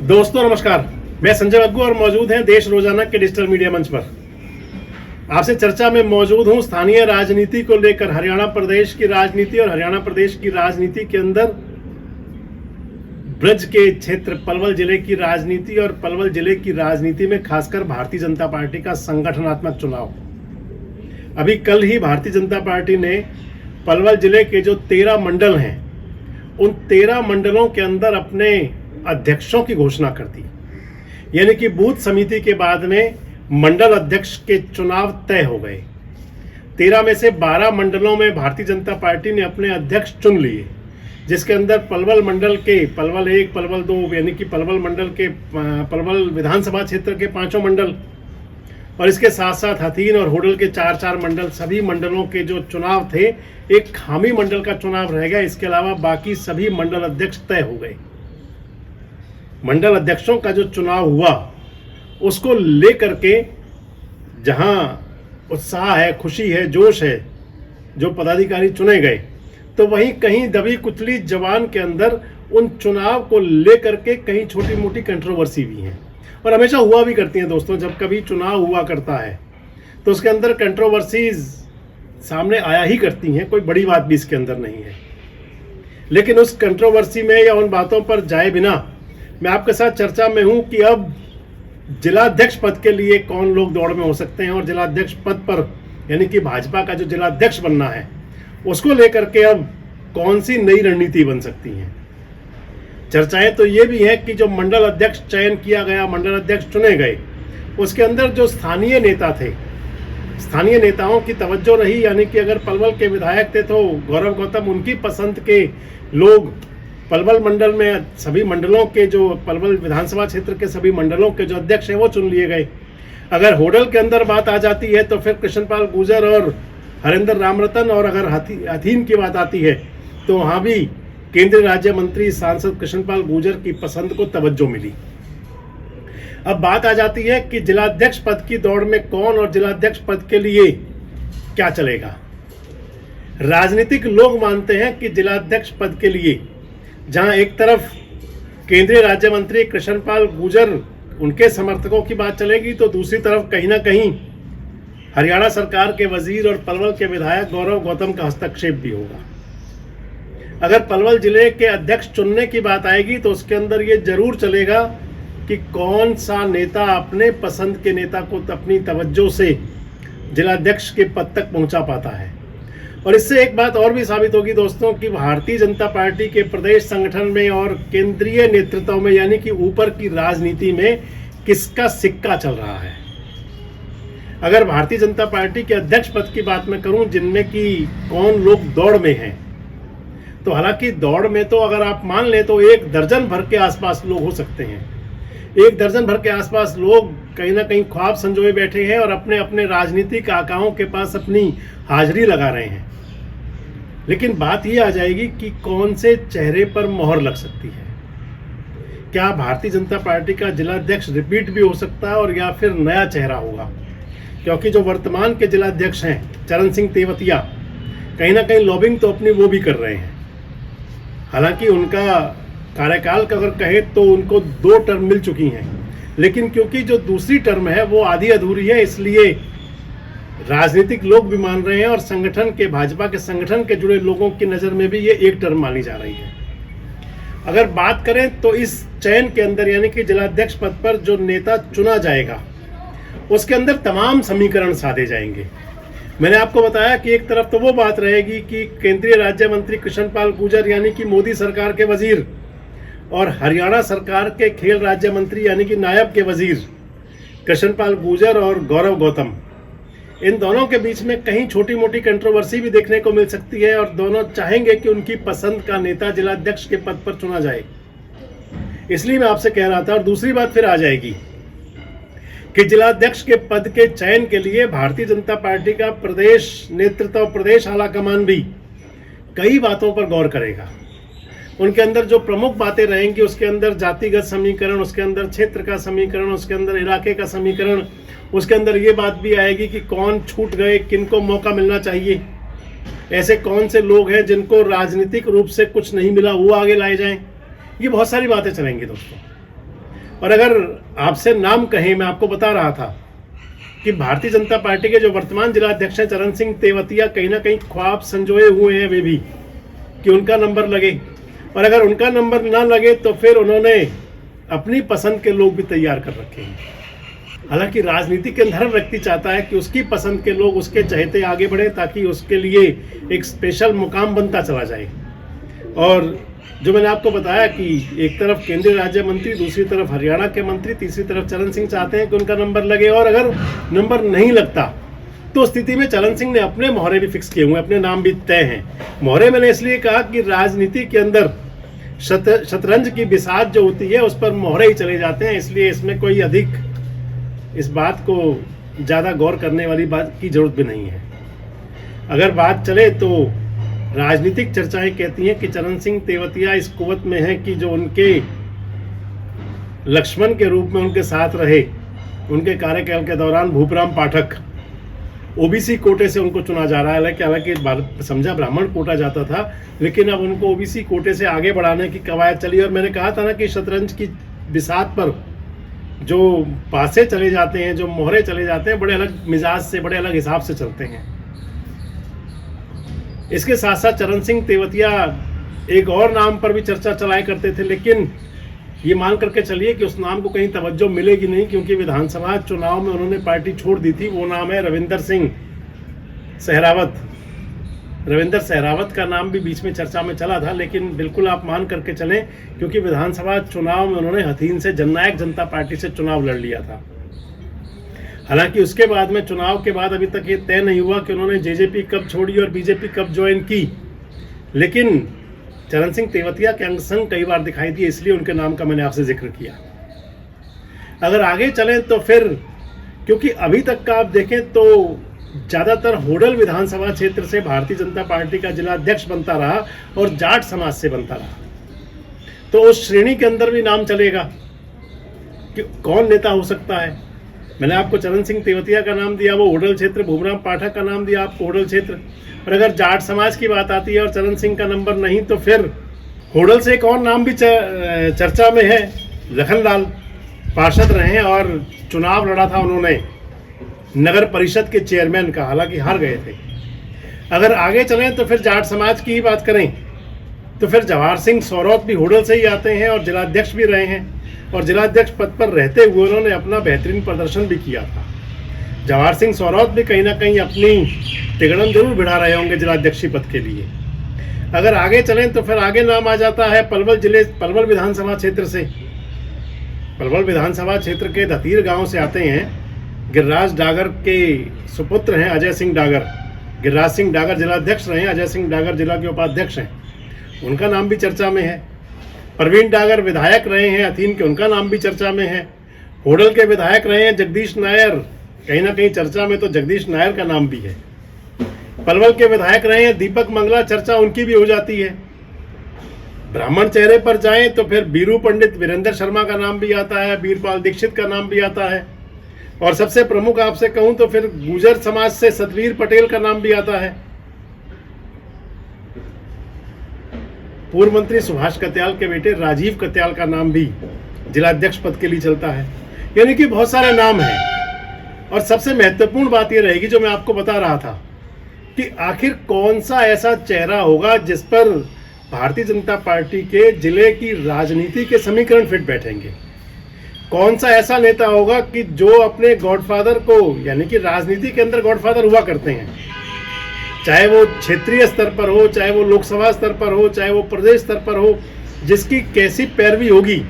दोस्तों नमस्कार, मैं संजय बग्गू और मौजूद हैं देश रोजाना के डिजिटल मीडिया मंच पर। आपसे चर्चा में मौजूद हूं स्थानीय राजनीति को लेकर। हरियाणा प्रदेश की राजनीति और हरियाणा प्रदेश की राजनीति के अंदर ब्रज के क्षेत्र पलवल जिले की राजनीति और पलवल जिले की राजनीति में खासकर भारतीय जनता पार्टी का संगठनात्मक चुनाव। अभी कल ही भारतीय जनता पार्टी ने पलवल जिले के जो 13 मंडल हैं, उन 13 मंडलों के अंदर अपने अध्यक्षों की घोषणा कर दी। यानी कि बूथ समिति के बाद में मंडल अध्यक्ष के चुनाव तय हो गए। 13 में से 12 मंडलों में भारतीय जनता पार्टी ने अपने अध्यक्ष चुन लिए, जिसके अंदर पलवल मंडल के पलवल 1, पलवल 2 यानी कि पलवल मंडल के पलवल विधानसभा क्षेत्र के 5 मंडल और इसके साथ साथ हथीन और होडल के 4 मंडल, सभी मंडलों के जो चुनाव थे, एक खामी मंडल का चुनाव रह गया। इसके अलावा बाकी सभी मंडल अध्यक्ष तय हो गए। मंडल अध्यक्षों का जो चुनाव हुआ उसको लेकर के जहां उत्साह है, खुशी है, जोश है, जो पदाधिकारी चुने गए, तो वहीं कहीं दबी कुचली जवान के अंदर उन चुनाव को लेकर के कहीं छोटी मोटी कंट्रोवर्सी भी है और हमेशा हुआ भी करती हैं। दोस्तों, जब कभी चुनाव हुआ करता है तो उसके अंदर कंट्रोवर्सीज सामने आया ही करती हैं, कोई बड़ी बात भी इसके अंदर नहीं है। लेकिन उस कंट्रोवर्सी में या उन बातों पर जाए बिना मैं आपके साथ चर्चा में हूं कि अब जिलाध्यक्ष पद के लिए कौन लोग दौड़ में हो सकते हैं और जिलाध्यक्ष पद पर यानी कि भाजपा का जो जिलाध्यक्ष बनना है उसको लेकर के अब कौन सी नई रणनीति बन सकती है। चर्चाएं तो ये भी है कि जो मंडल अध्यक्ष चयन किया गया, मंडल अध्यक्ष चुने गए, उसके अंदर जो स्थानीय नेता थे, स्थानीय नेताओं की तवज्जो रही। यानी कि अगर पलवल के विधायक थे तो गौरव गौतम, उनकी पसंद के लोग पलवल मंडल में सभी मंडलों के जो पलवल विधानसभा क्षेत्र के सभी मंडलों के जो अध्यक्ष हैं वो चुन लिए गए। अगर होडल के अंदर बात आ जाती है तो फिर कृष्णपाल गुर्जर और हरेंद्र रामरतन, और अगर हथीन की बात आती है तो वहाँ भी केंद्रीय राज्य मंत्री सांसद कृष्णपाल गुर्जर की पसंद को तवज्जो मिली। अब बात आ जाती है कि जिलाध्यक्ष पद की दौड़ में कौन और जिलाध्यक्ष पद के लिए क्या चलेगा। राजनीतिक लोग मानते हैं कि जिलाध्यक्ष पद के लिए जहां एक तरफ केंद्रीय राज्य मंत्री कृष्णपाल गुर्जर, उनके समर्थकों की बात चलेगी, तो दूसरी तरफ कहीं ना कहीं हरियाणा सरकार के वजीर और पलवल के विधायक गौरव गौतम का हस्तक्षेप भी होगा। अगर पलवल जिले के अध्यक्ष चुनने की बात आएगी तो उसके अंदर ये जरूर चलेगा कि कौन सा नेता अपने पसंद के नेता को अपनी तवज्जो से जिलाध्यक्ष के पद तक पहुंचा पाता है। और इससे एक बात और भी साबित होगी दोस्तों कि भारतीय जनता पार्टी के प्रदेश संगठन में और केंद्रीय नेतृत्व में यानी कि ऊपर की राजनीति में किसका सिक्का चल रहा है। अगर भारतीय जनता पार्टी के अध्यक्ष पद की बात मैं करूं, जिनमें कि कौन लोग दौड़ में हैं, तो हालांकि दौड़ में तो अगर आप मान लें तो 1 दर्जन भर के आसपास लोग हो सकते हैं। 1 दर्जन भर के आसपास लोग कहीं ना कहीं ख्वाब संजोए बैठे हैं और अपने अपने राजनीतिक आकाओं के पास अपनी हाजिरी लगा रहे हैं। लेकिन बात ये आ जाएगी कि कौन से चेहरे पर मोहर लग सकती है। क्या भारतीय जनता पार्टी का जिलाध्यक्ष रिपीट भी हो सकता है और या फिर नया चेहरा होगा, क्योंकि जो वर्तमान के जिलाध्यक्ष हैं चरण सिंह तेवतिया, कहीं ना कहीं लॉबिंग तो अपनी वो भी कर रहे हैं। हालांकि उनका कार्यकाल का अगर कहे तो उनको 2 टर्म मिल चुकी हैं, लेकिन क्योंकि जो दूसरी टर्म है वो आधी अधूरी है, इसलिए राजनीतिक लोग भी मान रहे हैं और संगठन के, भाजपा के संगठन के जुड़े लोगों की नज़र में भी ये 1 टर्म मानी जा रही है। अगर बात करें तो इस चयन के अंदर यानी कि जिलाध्यक्ष पद पर जो नेता चुना जाएगा उसके अंदर तमाम समीकरण साधे जाएंगे। मैंने आपको बताया कि एक तरफ तो वो बात रहेगी कि केंद्रीय राज्य मंत्री कृष्णपाल गुर्जर यानी कि मोदी सरकार के वजीर और हरियाणा सरकार के खेल राज्य मंत्री यानी कि नायब के वजीर कृष्णपाल गुर्जर और गौरव गौतम, इन दोनों के बीच में कहीं छोटी मोटी कंट्रोवर्सी भी देखने को मिल सकती है और दोनों चाहेंगे कि उनकी पसंद का नेता जिलाध्यक्ष के पद पर चुना जाए। इसलिए मैं आपसे कह रहा था। और दूसरी बात फिर आ जाएगी कि जिलाध्यक्ष के पद के चयन के लिए भारतीय जनता पार्टी का प्रदेश नेतृत्व, प्रदेश आलाकमान भी कई बातों पर गौर करेगा। उनके अंदर जो प्रमुख बातें रहेंगी उसके अंदर जातिगत समीकरण, उसके अंदर क्षेत्र का समीकरण, उसके अंदर इलाके का समीकरण, उसके अंदर ये बात भी आएगी कि कौन छूट गए, किनको मौका मिलना चाहिए, ऐसे कौन से लोग हैं जिनको राजनीतिक रूप से कुछ नहीं मिला वो आगे लाए जाएं। ये बहुत सारी बातें चलेंगी दोस्तों। और अगर आपसे नाम कहें, मैं आपको बता रहा था कि भारतीय जनता पार्टी के जो वर्तमान जिलाध्यक्ष हैं चरण सिंह तेवतिया, कहीं ना कहीं ख्वाब संजोए हुए हैं वे भी कि उनका नंबर लगे, और अगर उनका नंबर ना लगे तो फिर उन्होंने अपनी पसंद के लोग भी तैयार कर रखे हैं। हालांकि राजनीति के अंदर हर व्यक्ति चाहता है कि उसकी पसंद के लोग उसके चहेते आगे बढ़े ताकि उसके लिए एक स्पेशल मुकाम बनता चला जाए। और जो मैंने आपको बताया कि एक तरफ केंद्रीय राज्य मंत्री, दूसरी तरफ हरियाणा के मंत्री, तीसरी तरफ चरण सिंह चाहते हैं कि उनका नंबर लगे, और अगर नंबर नहीं लगता तो स्थिति में चरण सिंह ने अपने मोहरे भी फिक्स किए हुए, अपने नाम भी तय हैं। मोहरे मैंने इसलिए कहा कि राजनीति के अंदर शतरंज की बिसात जो होती है उस पर मोहरे ही चले जाते हैं, इसलिए इसमें कोई अधिक इस बात को ज़्यादा गौर करने वाली बात की जरूरत भी नहीं है। अगर बात चले तो राजनीतिक चर्चाएं कहती हैं कि चरण सिंह तेवतिया इस कुवत में है कि जो उनके लक्ष्मण के रूप में उनके साथ रहे, उनके कार्यकाल के दौरान भूपराम पाठक, ओबीसी कोटे से उनको चुना जा रहा है। हालांकि समझा ब्राह्मण कोटा जाता था, लेकिन अब उनको ओबीसी कोटे से आगे बढ़ाने की कवायद चली। और मैंने कहा था ना कि शतरंज की बिसात पर जो पासे चले जाते हैं, जो मोहरे चले जाते हैं, बड़े अलग मिजाज से, बड़े अलग हिसाब से चलते हैं। इसके साथ साथ चरण सिंह तेवतिया एक और नाम पर भी चर्चा चलाए करते थे, लेकिन ये मान करके चलिए कि उस नाम को कहीं तवज्जो मिलेगी नहीं, क्योंकि विधानसभा चुनाव में उन्होंने पार्टी छोड़ दी थी। वो नाम है रविंदर सिंह सहरावत। रविंदर सहरावत का नाम भी बीच में चर्चा में चला था, लेकिन बिल्कुल आप मान करके चलें क्योंकि विधानसभा चुनाव में उन्होंने हथीन से जननायक जनता पार्टी से चुनाव लड़ लिया था। हालांकि उसके बाद में चुनाव के बाद अभी तक ये तय नहीं हुआ कि उन्होंने जेजेपी कब छोड़ी और बीजेपी कब ज्वाइन की, लेकिन चरण सिंह तेवतिया के अंग संग कई बार दिखाई दिए, इसलिए उनके नाम का मैंने आपसे जिक्र किया। अगर आगे चलें तो फिर, क्योंकि अभी तक का आप देखें तो ज़्यादातर होडल विधानसभा क्षेत्र से भारतीय जनता पार्टी का जिलाध्यक्ष बनता रहा और जाट समाज से बनता रहा, तो उस श्रेणी के अंदर भी नाम चलेगा कि कौन नेता हो सकता है। मैंने आपको चरण सिंह तेवतिया का नाम दिया, वो होडल क्षेत्र, भूपराम पाठक का नाम दिया आपको होडल क्षेत्र, और अगर जाट समाज की बात आती है और चरण सिंह का नंबर नहीं तो फिर होडल से एक और नाम भी चर्चा में है। लखनलाल पार्षद रहे और चुनाव लड़ा था उन्होंने नगर परिषद के चेयरमैन का, हालांकि हार गए थे। अगर आगे चलें तो फिर जाट समाज की ही बात करें तो फिर जवाहर सिंह सौरौत भी होडल से ही आते हैं और जिलाध्यक्ष भी रहे हैं, और जिलाध्यक्ष पद पर रहते हुए उन्होंने अपना बेहतरीन प्रदर्शन भी किया था। जवाहर सिंह सौरौत भी कहीं ना कहीं अपनी तिगड़म जरूर भिड़ा रहे होंगे जिलाध्यक्षी पद के लिए। अगर आगे चलें तो फिर आगे नाम आ जाता है पलवल विधानसभा क्षेत्र से। पलवल विधानसभा क्षेत्र के धतीर गांव से आते हैं गिरिराज डागर के सुपुत्र हैं अजय सिंह डागर। गिरिराज सिंह डागर जिलाध्यक्ष रहे हैं, अजय सिंह डागर जिला के उपाध्यक्ष हैं, उनका नाम भी चर्चा में है। प्रवीण डागर विधायक रहे हैं हथीन के, उनका नाम भी चर्चा में है। होडल के विधायक रहे हैं जगदीश नायर, कहीं ना कहीं चर्चा में तो जगदीश नायर का नाम भी है। पलवल के विधायक रहे हैं दीपक मंगला, चर्चा उनकी भी हो जाती है। ब्राह्मण चेहरे पर जाएं तो फिर बीरू पंडित वीरेंद्र शर्मा का नाम भी आता है, बीरपाल दीक्षित का नाम भी आता है, और सबसे प्रमुख आपसे कहूं तो फिर गुर्जर समाज से सतवीर पटेल का नाम भी आता है। पूर्व मंत्री सुभाष कत्याल के बेटे राजीव कत्याल का नाम भी जिलाध्यक्ष पद के लिए चलता है। यानी कि बहुत सारे नाम हैं, और सबसे महत्वपूर्ण बात यह रहेगी जो मैं आपको बता रहा था कि आखिर कौन सा ऐसा चेहरा होगा जिस पर भारतीय जनता पार्टी के जिले की राजनीति के समीकरण फिट बैठेंगे। कौन सा ऐसा नेता होगा कि जो अपने गॉडफादर को, यानी कि राजनीति के अंदर गॉडफादर हुआ करते हैं, चाहे वो क्षेत्रीय स्तर पर हो, चाहे वो लोकसभा स्तर पर हो, चाहे वो प्रदेश स्तर पर हो, जिसकी कैसी पैरवी होगी।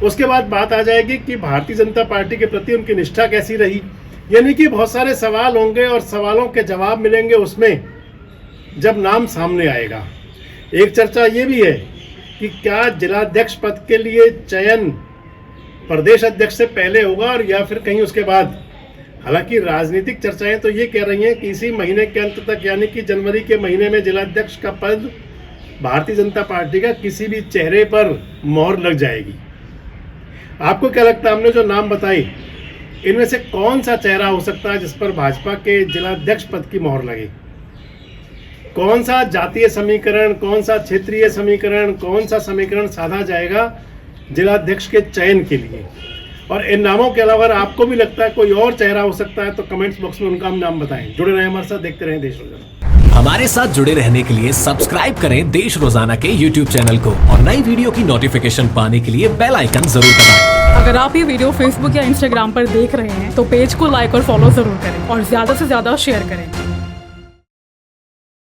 उसके बाद बात आ जाएगी कि भारतीय जनता पार्टी के प्रति उनकी निष्ठा कैसी रही। यानी कि बहुत सारे सवाल होंगे और सवालों के जवाब मिलेंगे उसमें जब नाम सामने आएगा। एक चर्चा ये भी है कि क्या जिलाध्यक्ष पद के लिए चयन प्रदेश अध्यक्ष से पहले होगा और या फिर कहीं उसके बाद। हालांकि राजनीतिक चर्चाएं तो ये कह रही हैं कि इसी महीने के अंत तक, यानी कि जनवरी के महीने में जिलाध्यक्ष का पद भारतीय जनता पार्टी का किसी भी चेहरे पर मोहर लग जाएगी। आपको क्या लगता है, हमने जो नाम बताई इनमें से कौन सा चेहरा हो सकता है जिस पर भाजपा के जिलाध्यक्ष पद की मोहर लगे? कौन सा जातीय समीकरण, कौन सा क्षेत्रीय समीकरण, कौन सा समीकरण साधा जाएगा जिलाध्यक्ष के चयन के लिए। और इन नामों के अलावा अगर आपको भी लगता है कोई और चेहरा हो सकता है तो कमेंट्स बॉक्स में उनका नाम बताएं। जुड़े रहें हमारे साथ, देखते रहें देश रोजाना। हमारे साथ जुड़े रहने के लिए सब्सक्राइब करें देश रोजाना के YouTube चैनल को और नई वीडियो की नोटिफिकेशन पाने के लिए बेल आइकन जरूर दबाएं। अगर आप ये वीडियो Facebook या Instagram पर देख रहे हैं तो पेज को लाइक और फॉलो जरूर करें और ज्यादा से ज्यादा शेयर करें।